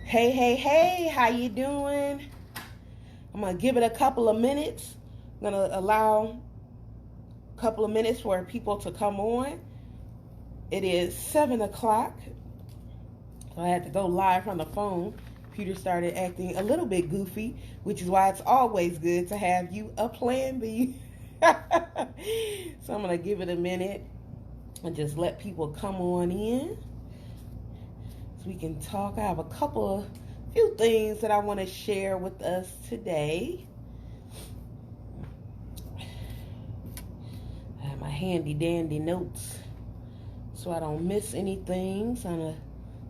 Hey, how you doing? I'm going to give it a couple of minutes. I'm going to allow a couple of minutes for people to come on. It is 7 o'clock. So I had to go live from the phone. Computer started acting a little bit goofy, which is why it's always good to have you a plan B. So I'm going to give it a minute and just let people come on in so we can talk. I have a few things that I want to share with us today. I have my handy dandy notes so I don't miss anything. So I'm going to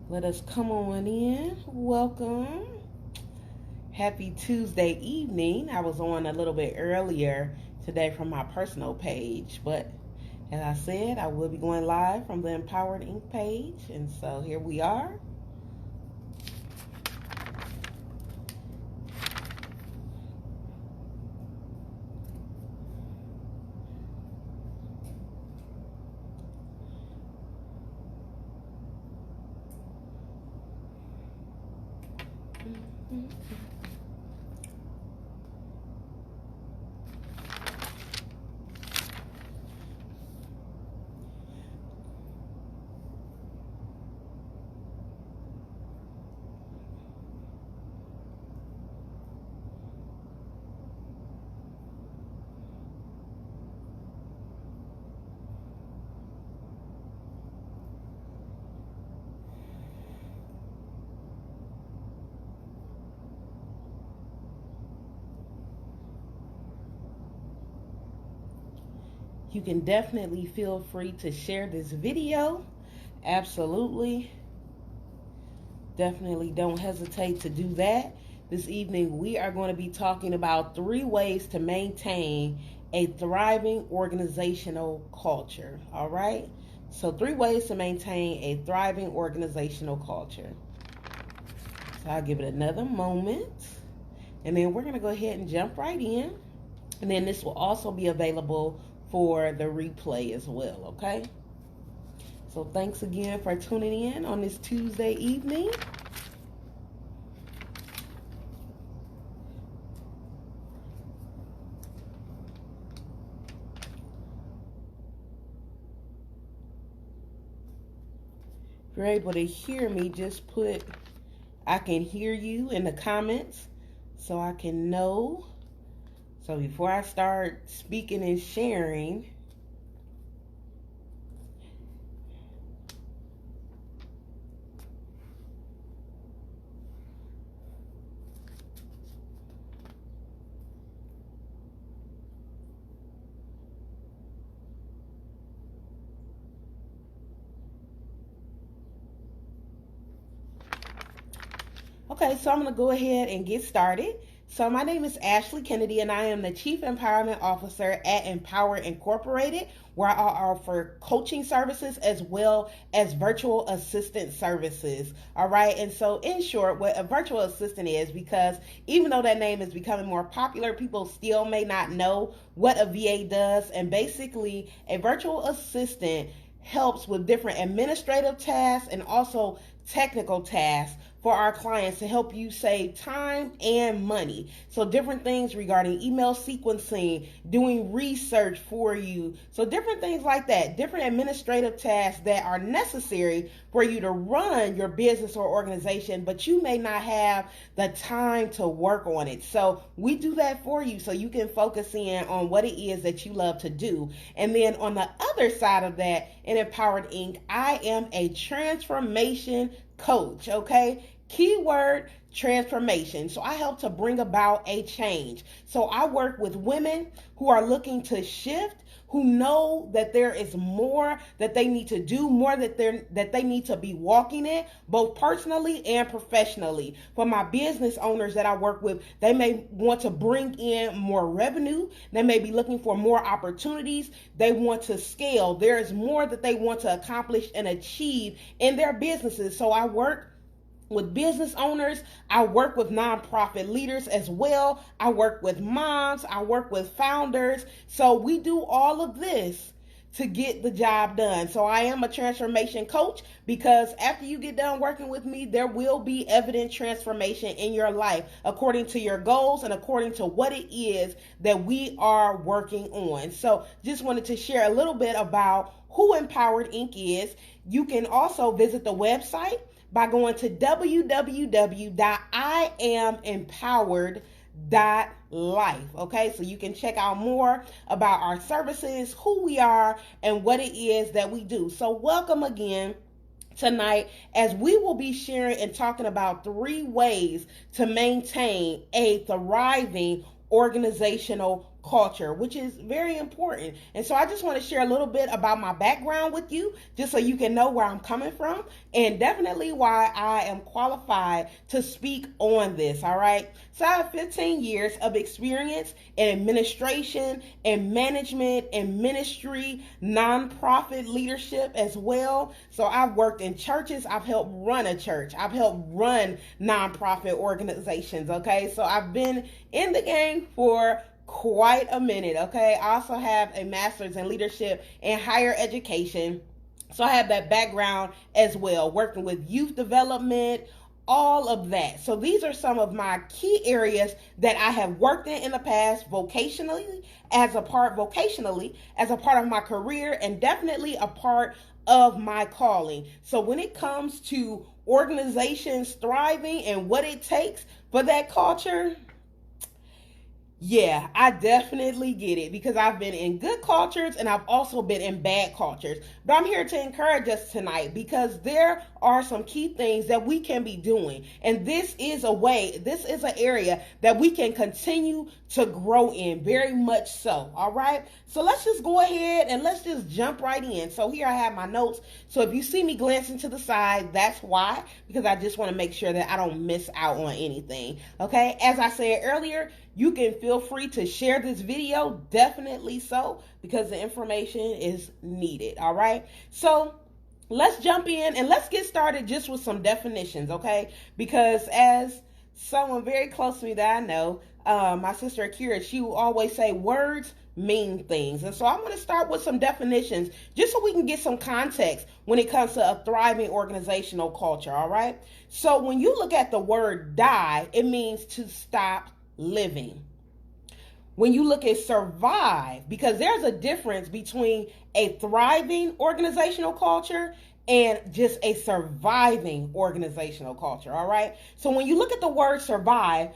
let us come on in. Welcome. Happy Tuesday evening. I was on a little bit earlier today from my personal page, but as I said, I will be going live from the Empowered Inc. page, and so here we are. You can definitely feel free to share this video. Absolutely. Definitely don't hesitate to do that. This evening we are going to be talking about 3 ways to maintain a thriving organizational culture. All right? So 3 ways to maintain a thriving organizational culture. So I'll give it another moment. And then we're going to go ahead and jump right in. And then this will also be available for the replay as well, okay? So thanks again for tuning in on this Tuesday evening. If you're able to hear me, just put "I can hear you" in the comments so I can know. So before I start speaking and sharing, okay, so I'm going to go ahead and get started. So my name is Ashley Kennedy, and I am the Chief Empowerment Officer at Empower Incorporated, where I offer coaching services as well as virtual assistant services. All right. And so in short, what a virtual assistant is, because even though that name is becoming more popular, people still may not know what a VA does. And basically, a virtual assistant helps with different administrative tasks and also technical tasks for our clients to help you save time and money. So different things regarding email sequencing, doing research for you. So different things like that, different administrative tasks that are necessary for you to run your business or organization, but you may not have the time to work on it. So we do that for you so you can focus in on what it is that you love to do. And then on the other side of that, in Empowered Inc., I am a transformation coach, okay? Keyword transformation. So I help to bring about a change. So I work with women who are looking to shift, who know that there is more that they need to do, more that they need to be walking in, both personally and professionally. For my business owners that I work with, they may want to bring in more revenue. They may be looking for more opportunities. They want to scale. There is more that they want to accomplish and achieve in their businesses. So I work with business owners. I work with nonprofit leaders as well. I work with moms. I work with founders. So we do all of this to get the job done. So I am a transformation coach because after you get done working with me, there will be evident transformation in your life according to your goals and according to what it is that we are working on. So just wanted to share a little bit about who Empowered Inc. is. You can also visit the website by going to www.IamEmpowered.life. Okay, so you can check out more about our services, who we are, and what it is that we do. So welcome again tonight as we will be sharing and talking about 3 ways to maintain a thriving organizational culture, which is very important. And so I just want to share a little bit about my background with you, just so you can know where I'm coming from and definitely why I am qualified to speak on this. All right. So I have 15 years of experience in administration and management and ministry, nonprofit leadership as well. So I've worked in churches. I've helped run a church. I've helped run nonprofit organizations. Okay. So I've been in the game for quite a minute. Okay. I also have a master's in leadership and higher education. So I have that background as well, working with youth development, all of that. So these are some of my key areas that I have worked in the past vocationally as a part of my career, and definitely a part of my calling. So when it comes to organizations thriving and what it takes for that culture, yeah, I definitely get it, because I've been in good cultures and I've also been in bad cultures. But I'm here to encourage us tonight because there are some key things that we can be doing. And this is an area that we can continue to grow in, very much so. All right. So let's just go ahead and let's just jump right in. So here I have my notes. So if you see me glancing to the side, that's why, because I just want to make sure that I don't miss out on anything. Okay. As I said earlier, you can feel free to share this video, definitely so, because the information is needed. All right. So let's jump in and let's get started just with some definitions. Okay. Because as someone very close to me that I know, my sister Akira, she will always say words mean things. And so I'm going to start with some definitions just so we can get some context when it comes to a thriving organizational culture. All right. So when you look at the word die, it means to stop living. When you look at survive, because there's a difference between a thriving organizational culture and just a surviving organizational culture. All right. So when you look at the word survive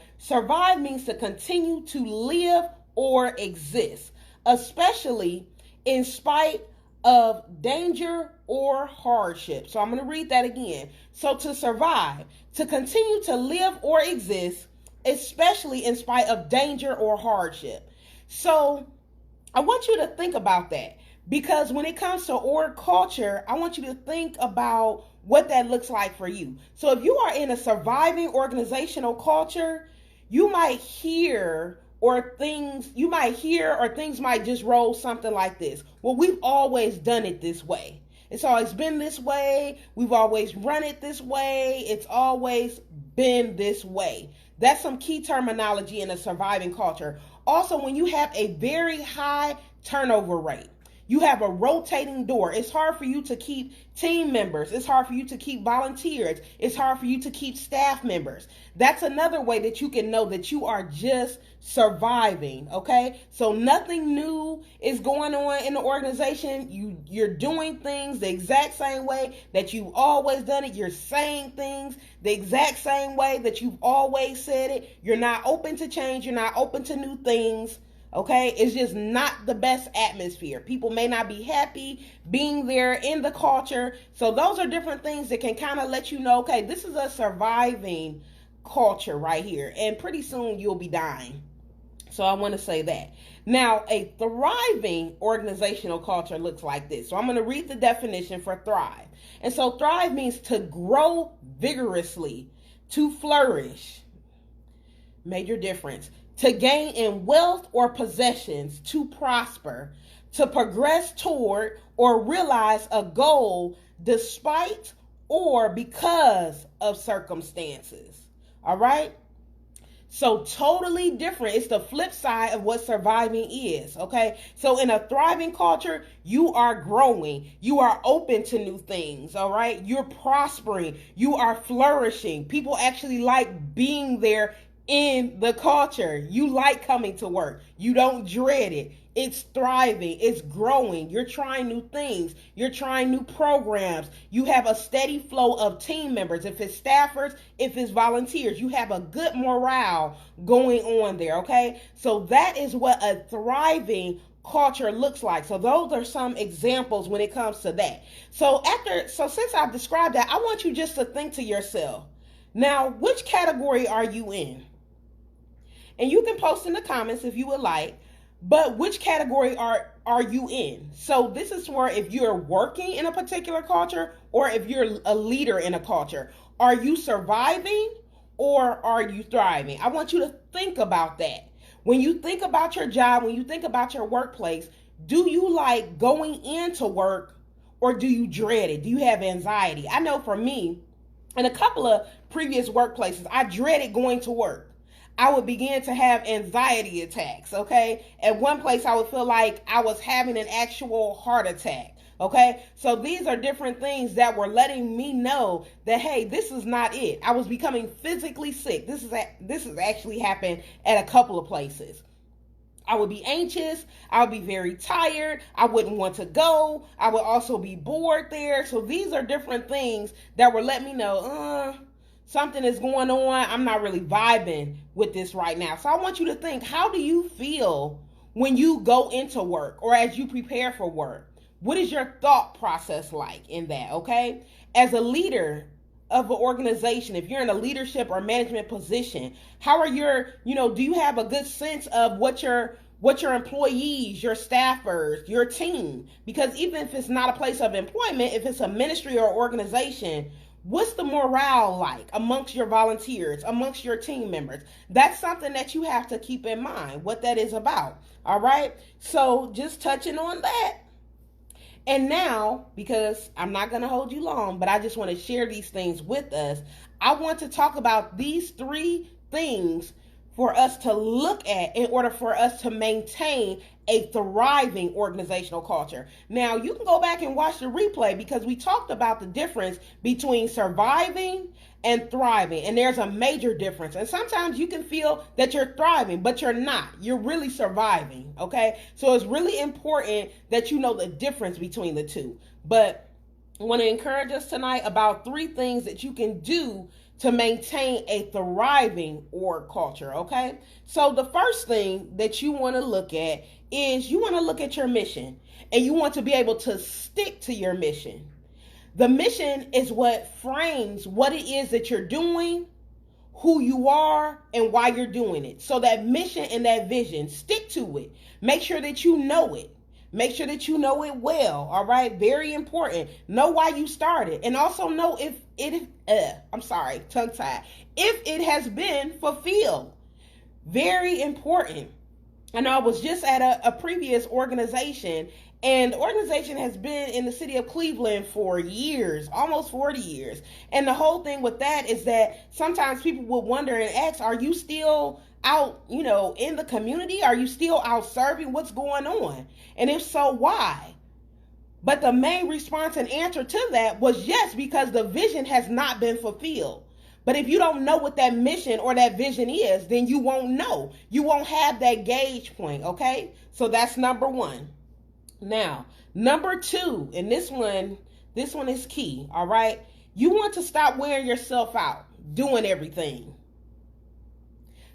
means to continue to live or exist, especially in spite of danger or hardship. So I'm going to read that again. So to survive, to continue to live or exist, especially in spite of danger or hardship. So I want you to think about that, because when it comes to org culture, I want you to think about what that looks like for you. So if you are in a surviving organizational culture, you might hear or things might just roll something like this. Well, we've always done it this way. It's always been this way. We've always run it this way. It's always been this way. That's some key terminology in a surviving culture. Also, when you have a very high turnover rate, you have a rotating door. It's hard for you to keep team members. It's hard for you to keep volunteers. It's hard for you to keep staff members. That's another way that you can know that you are just surviving. Okay. So nothing new is going on in the organization. You're doing things the exact same way that you've always done it. You're saying things the exact same way that you've always said it. You're not open to change. You're not open to new things. Okay, it's just not the best atmosphere. People may not be happy being there in the culture. So those are different things that can kind of let you know, okay, this is a surviving culture right here. And pretty soon you'll be dying. So I want to say that. Now, a thriving organizational culture looks like this. So I'm going to read the definition for thrive. And so thrive means to grow vigorously, to flourish. Major difference. To gain in wealth or possessions, to prosper, to progress toward or realize a goal despite or because of circumstances. All right. So totally different. It's the flip side of what surviving is, okay? So in a thriving culture, you are growing. You are open to new things, all right? You're prospering. You are flourishing. People actually like being there in the culture. You like coming to work. You don't dread it. It's thriving. It's growing. You're trying new things. You're trying new programs. You have a steady flow of team members. If it's staffers, if it's volunteers, you have a good morale going on there, okay? So that is what a thriving culture looks like. So those are some examples when it comes to that. So since I've described that, I want you just to think to yourself, now, which category are you in? And you can post in the comments if you would like, but which category are you in? So this is where if you're working in a particular culture or if you're a leader in a culture, are you surviving or are you thriving? I want you to think about that. When you think about your job, when you think about your workplace, do you like going into work or do you dread it? Do you have anxiety? I know for me, in a couple of previous workplaces, I dreaded going to work. I would begin to have anxiety attacks, okay? At one place, I would feel like I was having an actual heart attack, okay? So these are different things that were letting me know that, hey, this is not it. I was becoming physically sick. This has actually happened at a couple of places. I would be anxious. I would be very tired. I wouldn't want to go. I would also be bored there. So these are different things that were letting me know, something is going on. I'm not really vibing with this right now. So I want you to think, how do you feel when you go into work or as you prepare for work? What is your thought process like in that, okay? As a leader of an organization, if you're in a leadership or management position, how are do you have a good sense of what your employees, your staffers, your team? Because even if it's not a place of employment, if it's a ministry or organization, what's the morale like amongst your volunteers, amongst your team members? That's something that you have to keep in mind, what that is about. All right? So just touching on that. And now, because I'm not going to hold you long, but I just want to share these things with us, I want to talk about these 3 things for us to look at in order for us to maintain a thriving organizational culture. Now, you can go back and watch the replay because we talked about the difference between surviving and thriving, and there's a major difference. And sometimes you can feel that you're thriving, but you're not. You're really surviving, okay? So it's really important that you know the difference between the two. But I want to encourage us tonight about 3 things that you can do to maintain a thriving org culture, okay? So the first thing that you want to look at is you want to look at your mission, and you want to be able to stick to your mission. The mission is what frames what it is that you're doing, who you are, and why you're doing it. So that mission and that vision, stick to it. Make sure that you know it. Make sure that you know it well, all right? Very important. Know why you started, and also know if tongue-tied, if it has been fulfilled. Very important. I know I was just at a previous organization, and the organization has been in the city of Cleveland for years, almost 40 years. And the whole thing with that is that sometimes people will wonder and ask, are you still out, in the community? Are you still out serving? What's going on? And if so, why? But the main response and answer to that was yes, because the vision has not been fulfilled. But if you don't know what that mission or that vision is, then you won't know. You won't have that gauge point, okay? So that's number 1. Now, number 2, and this one is key, all right? You want to stop wearing yourself out, doing everything.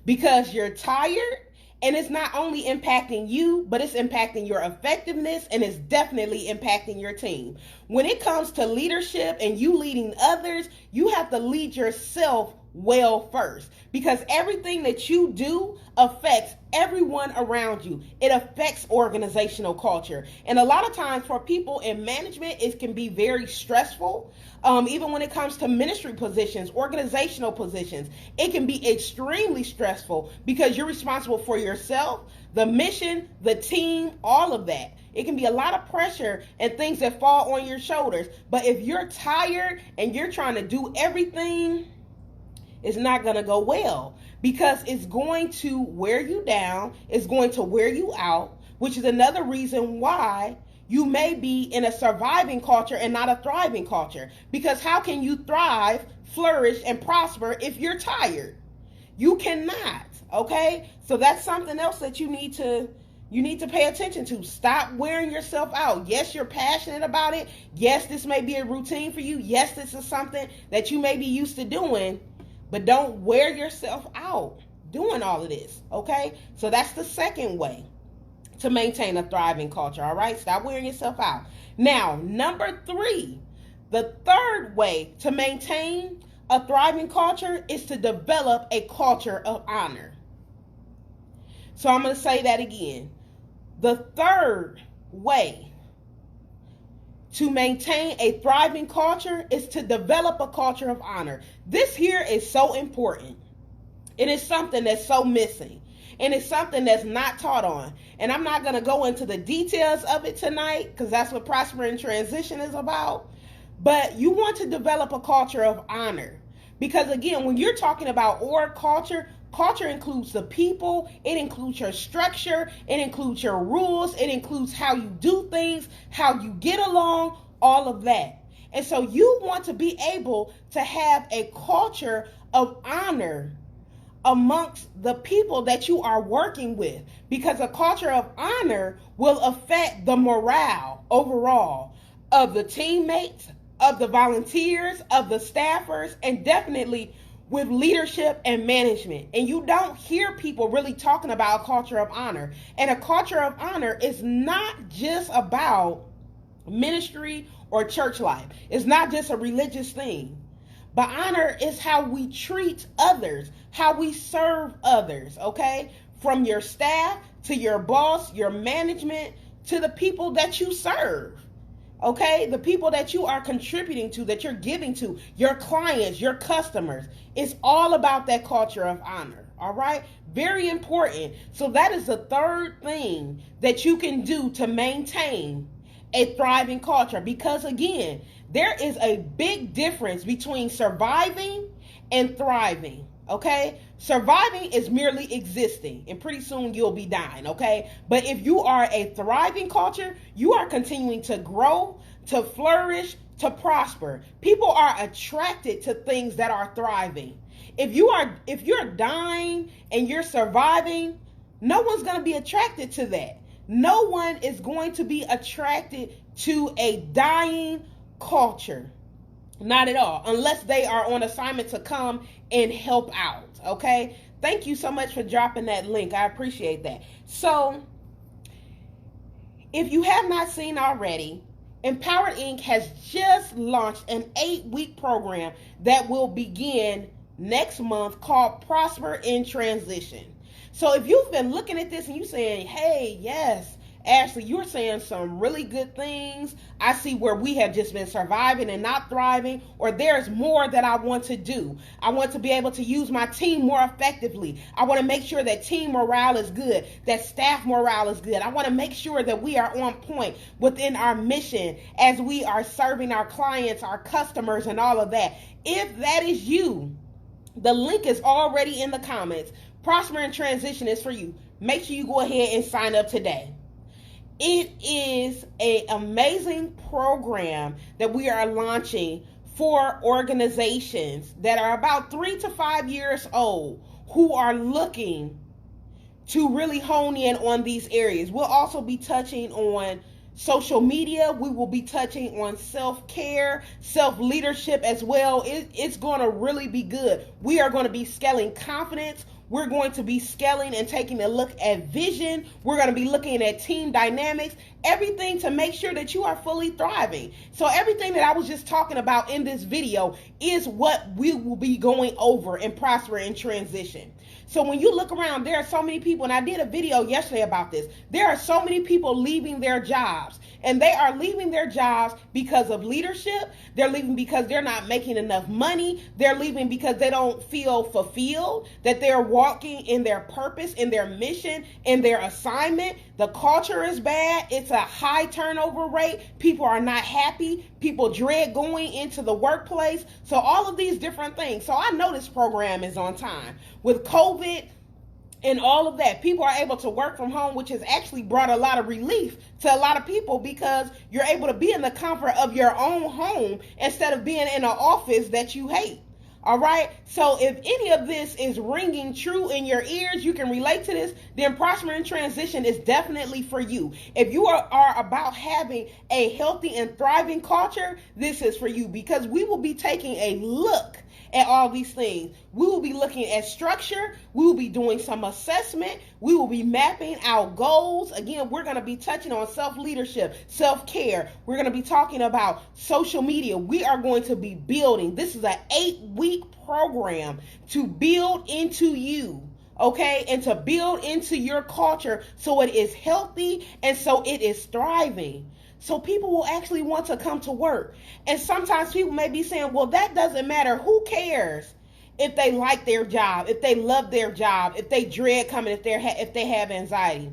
Because you're tired, and it's not only impacting you, but it's impacting your effectiveness, and it's definitely impacting your team. When it comes to leadership and you leading others, you have to lead yourself well first, because everything that you do affects everyone around you. It affects organizational culture. And a lot of times for people in management, it can be very stressful. Even when it comes to ministry positions, organizational positions, it can be extremely stressful because you're responsible for yourself, the mission, the team, all of that. It can be a lot of pressure and things that fall on your shoulders. But if you're tired and you're trying to do everything, it's not going to go well, because it's going to wear you down, it's going to wear you out, which is another reason why you may be in a surviving culture and not a thriving culture. Because how can you thrive, flourish, and prosper if you're tired? You cannot, okay? So that's something else that you need to pay attention to. Stop wearing yourself out. Yes, you're passionate about it. Yes, this may be a routine for you. Yes, this is something that you may be used to doing, but don't wear yourself out doing all of this, okay? So that's the second way to maintain a thriving culture, all right? Stop wearing yourself out. Now, number 3, the third way to maintain a thriving culture is to develop a culture of honor. So I'm going to say that again. The third way to maintain a thriving culture is to develop a culture of honor. This here is so important. It is something that's so missing. And it's something that's not taught on. And I'm not going to go into the details of it tonight because that's what Prosper in Transition is about. But you want to develop a culture of honor. Because again, when you're talking about org culture, culture includes the people, it includes your structure, it includes your rules, it includes how you do things, how you get along, all of that. And so you want to be able to have a culture of honor amongst the people that you are working with, because a culture of honor will affect the morale overall of the teammates, of the volunteers, of the staffers, and definitely with leadership and management. And you don't hear people really talking about a culture of honor. And a culture of honor is not just about ministry or church life. It's not just a religious thing. But honor is how we treat others, how we serve others, okay? From your staff to your boss, your management, to the people that you serve, okay? The people that you are contributing to, that you're giving to, your clients, your customers. It's all about that culture of honor, all right? Very important. So that is the third thing that you can do to maintain a thriving culture, because again, there is a big difference between surviving and thriving, okay? Surviving is merely existing, and pretty soon you'll be dying, okay? But if you are a thriving culture, you are continuing to grow, to flourish, to prosper. People are attracted to things that are thriving. If you're dying and you're surviving, no one's going to be attracted to that. No one is going to be attracted to a dying culture. Not at all, unless they are on assignment to come and help out, okay? Thank you so much for dropping that link. I appreciate that. So, if you have not seen already, Empowered Inc. has just launched an 8-week program that will begin next month called Prosper in Transition. So if you've been looking at this and you're saying, hey, yes, Ashley, you're saying some really good things. I see where we have just been surviving and not thriving, or there's more that I want to do. I want to be able to use my team more effectively. I want to make sure that team morale is good, that staff morale is good. I want to make sure that we are on point within our mission as we are serving our clients, our customers, and all of that. If that is you, the link is already in the comments. Prosper in Transition is for you. Make sure you go ahead and sign up today. It is an amazing program that we are launching for organizations that are about 3 to 5 years old who are looking to really hone in on these areas. We'll also be touching on social media. We will be touching on self-care, self-leadership as well. It's going to really be good. We are going to be scaling confidence. We're going to be scaling and taking a look at vision. We're going to be looking at team dynamics, everything to make sure that you are fully thriving. So everything that I was just talking about in this video is what we will be going over in Prosper in Transition. So when you look around, there are so many people, and I did a video yesterday about this. There are so many people leaving their jobs, and they are leaving their jobs because of leadership. They're leaving because they're not making enough money. They're leaving because they don't feel fulfilled, that they're walking in their purpose, in their mission, in their assignment. The culture is bad. It's a high turnover rate. People are not happy. People dread going into the workplace. So all of these different things. So I know this program is on time. With COVID and all of that, people are able to work from home, which has actually brought a lot of relief to a lot of people because you're able to be in the comfort of your own home instead of being in an office that you hate. All right. So if any of this is ringing true in your ears, you can relate to this, then Prosper in Transition is definitely for you. If you are about having a healthy and thriving culture, this is for you because we will be taking a look at all these things. We will be looking at structure. We will be doing some assessment. We will be mapping out goals. Again, we're going to be touching on self-leadership, self-care. We're going to be talking about social media. We are going to be building. This is an 8-week program to build into you. Okay, and to build into your culture so it is healthy and so it is thriving. So people will actually want to come to work. And sometimes people may be saying, well, that doesn't matter. Who cares if they like their job, if they love their job, if they dread coming, if they have anxiety?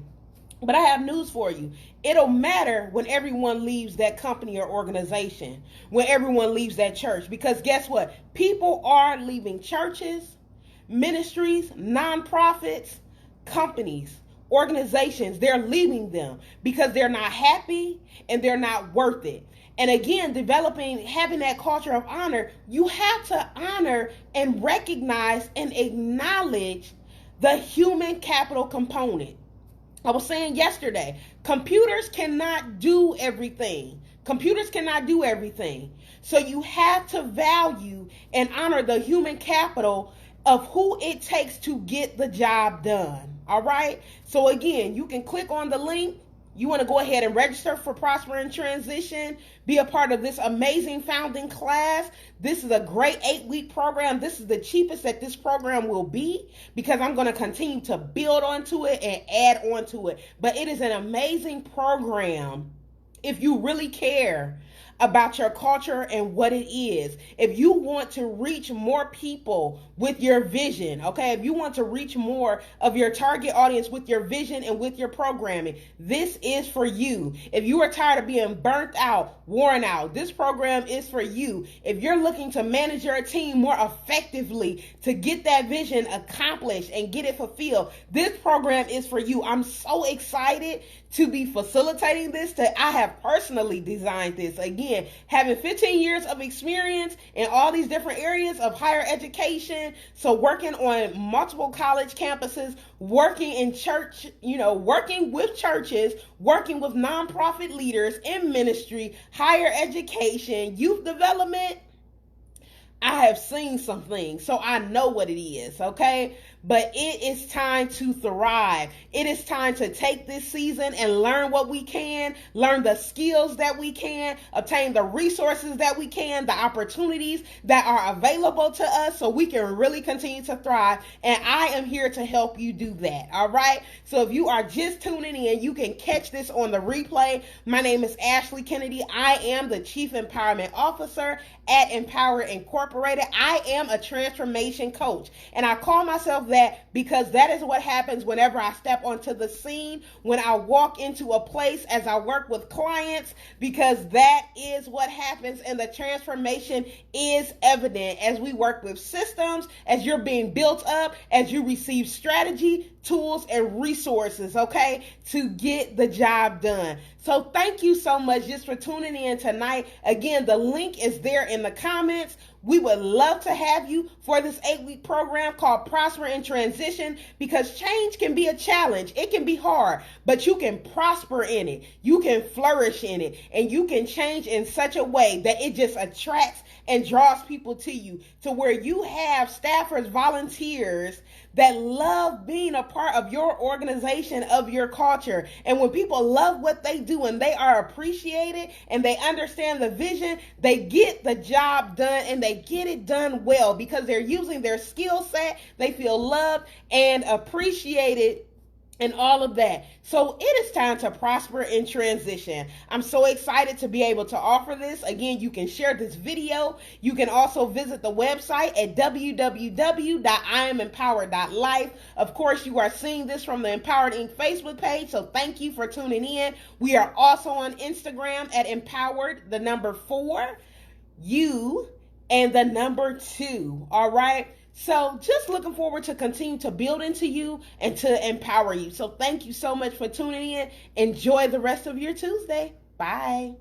But I have news for you. It'll matter when everyone leaves that company or organization, when everyone leaves that church. Because guess what? People are leaving churches, ministries, nonprofits, companies, organizations. They're leaving them because they're not happy and they're not worth it. And again, having that culture of honor, you have to honor and recognize and acknowledge the human capital component. I was saying yesterday, computers cannot do everything. Computers cannot do everything. So you have to value and honor the human capital of who it takes to get the job done. All right. So again, you can click on the link. You want to go ahead and register for Prosper in Transition. Be a part of this amazing founding class. This is a great 8-week program. This is the cheapest that this program will be because I'm going to continue to build onto it and add onto it. But it is an amazing program if you really care about your culture and what it is. If you want to reach more people with your vision, okay, if you want to reach more of your target audience with your vision and with your programming, this is for you. If you are tired of being burnt out, worn out, this program is for you. If you're looking to manage your team more effectively to get that vision accomplished and get it fulfilled, this program is for you. I'm so excited to be facilitating this, that I have personally designed this. Again, having 15 years of experience in all these different areas of higher education, so working on multiple college campuses, working in church, working with churches, working with nonprofit leaders in ministry, higher education, youth development. I have seen some things, so I know what it is, okay? But it is time to thrive. It is time to take this season and learn what we can, learn the skills that we can, obtain the resources that we can, the opportunities that are available to us so we can really continue to thrive. And I am here to help you do that, all right? So if you are just tuning in, you can catch this on the replay. My name is Ashley Kennedy. I am the Chief Empowerment Officer at Empower Incorporated. I am a transformation coach, and I call myself that because that is what happens whenever I step onto the scene, when I walk into a place as I work with clients, because that is what happens, and the transformation is evident as we work with systems, as you're being built up, as you receive strategy, tools, and resources, okay, to get the job done. So thank you so much just for tuning in tonight. Again, the link is there in the comments. We would love to have you for this 8-week program called Prosper in Transition, because change can be a challenge. It can be hard, but you can prosper in it. You can flourish in it, and you can change in such a way that it just attracts and draws people to you, to where you have staffers, volunteers that love being a part of your organization, of your culture. And when people love what they do and they are appreciated and they understand the vision, they get the job done, and they get it done well because they're using their skill set. They feel loved and appreciated and all of that. So it is time to prosper in transition. I'm so excited to be able to offer this. Again, you can share this video. You can also visit the website at www.ianempowered.life. Of course, you are seeing this from the Empowered Inc. Facebook page, so thank you for tuning in. We are also on Instagram at empowered, the number 4, you, and the number 2. All right. So just looking forward to continue to build into you and to empower you. So thank you so much for tuning in. Enjoy the rest of your Tuesday. Bye.